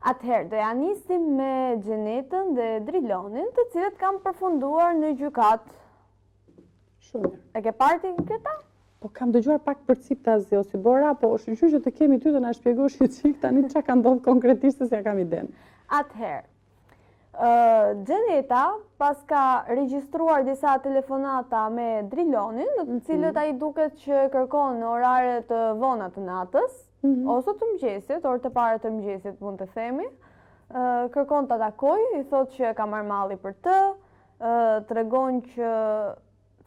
Atëherë, do ja nisim me Xhenetën dhe Drilonin, të cilët kanë përfunduar në gjykatë. Shumë. E ke parti këta? Po kam dëgjuar pak për Ciptazi ose Bora, po shqyqy që të kemi ty të na shpjegosh një çik tani çka ka ndodhur konkretisht se ja kam iden. Atëherë, Xheneta pas ka regjistruar disa telefonata me Drilonin, në të cilët ai duket që kërkon në orare të vona të natës, ose të mëngjesit, orë të para të mëngjesit mund të themi, kërkon të takoj, i thot që ka marrë malli për të, tregon që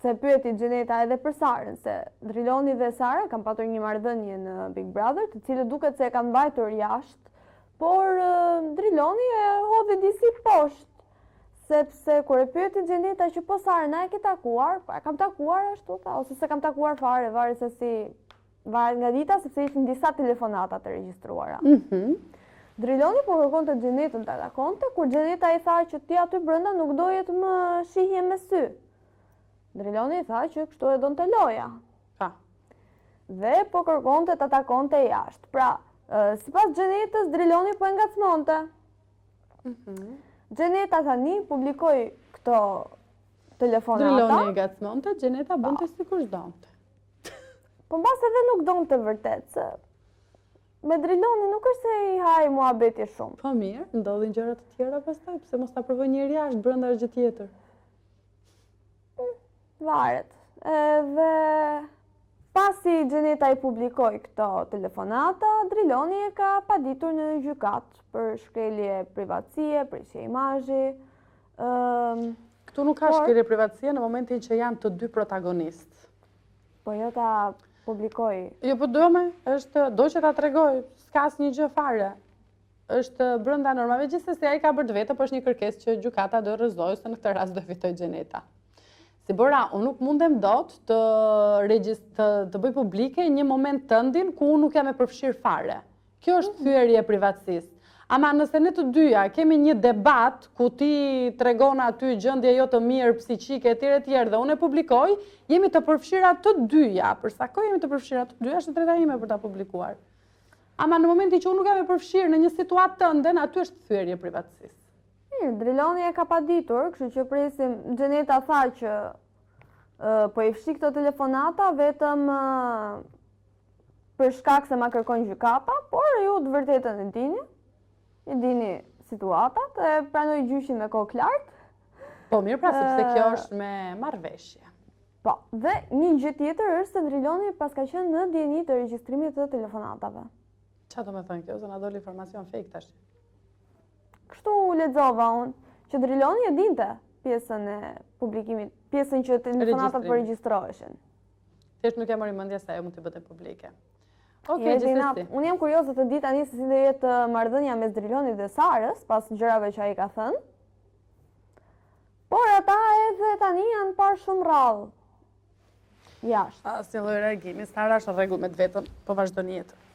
se pyeti Xheneta edhe për Sarën, se Driloni dhe Sara kanë patur një marrëdhënie në Big Brother, të cilët duket se e kanë mbajtur jashtë, por Driloni e hodhi disi poshtë, sepse kur e pyeti Xheneta që po Sara na e ke takuar, po e kam takuar ashtu ta, ose se kam takuar fare, varet se si varet nga dita, sepse ishin disa telefonata të regjistruara. Driloni po kërkon të Xhenetën ta takonte, kur Xheneta i tha që ti aty brenda nuk doje të më shihje me sy. Driloni i tha që kështu e donte loja. Pa. Dhe po kërkonte ta takonte jashtë. Pra, sipas Xhenetës, Driloni po e ngacmonte. Xheneta tani publikoi këto telefonata. Driloni e ngacmonte, Xheneta bënte sikur donte. Po mbas edhe nuk donte vërtet, se me Driloni nuk është se i haj muhabeti shumë. Po mirë, ndodhin gjëra të tjera pastaj, pse mos ta provoj njëri jashtë brenda gjë tjetër. Varet. Edhe pasi Xheneta i publikoi këto telefonata, Driloni e ka paditur në gjykatë për shkelje privatësie, prishje imazhi. Këtu nuk ka shkelje privatësie në momentin që janë të dy protagonistë. Po jo ta publikoj. Jo, po do që ta tregoj, s'ka asnjë gjë fare. Është brenda normave, gjithsesi ai ka bërë vetë, po është një kërkesë që gjykata do rrëzojë, se në këtë rast do fitoj Xheneta. Si Bora, unë nuk mundem dot të bëj publike një moment tëndin ku unë nuk jam e përfshirë fare. Kjo është thyerje privatësisë. Ama nëse ne të dyja kemi një debat ku ti tregon aty gjendje jo të mirë psiqike etj dhe unë e publikoj, jemi të përfshira të dyja. Për sa kohë jemi të përfshira të dyja, është drejta ime për ta publikuar. Ama në momentin që unë nuk jam e përfshirë në një situatë tënde, aty është thyerje privatësisë. Driloni e ka paditur, kështu që presim. Xheneta tha që po i fshi këto telefonata vetëm për shkak se ma kërkon gjykata, por ju të vërtetën e dini situatat, e pranoj gjyshin me kohë lartë. Po mirë, pra sepse kjo është me marrëveshje. Po, dhe një gjë tjetër është se Driloni pas ka qenë në dieni të regjistrimit të telefonatave. Çfarë do të thonë kjo? Se na doli informacion fake tash. Kështu lexova unë, që Driloni e dinte pjesën e publikimit, pjesën që telefonatat po regjistroheshin. Thjesht nuk e mori mendja se ajo mund të bëte publike. Okej, gjithsesi. Unë jam kurioze të di tani se si do jetë marrëdhënia mes Drilonit dhe Sarës, pas gjërave që ai ka thënë. Por ata edhe tani janë parë shumë rrallë. Jashtë. Asnjë lloj reagimi, Sara është në rregull me të vetën, po vazhdon jetën.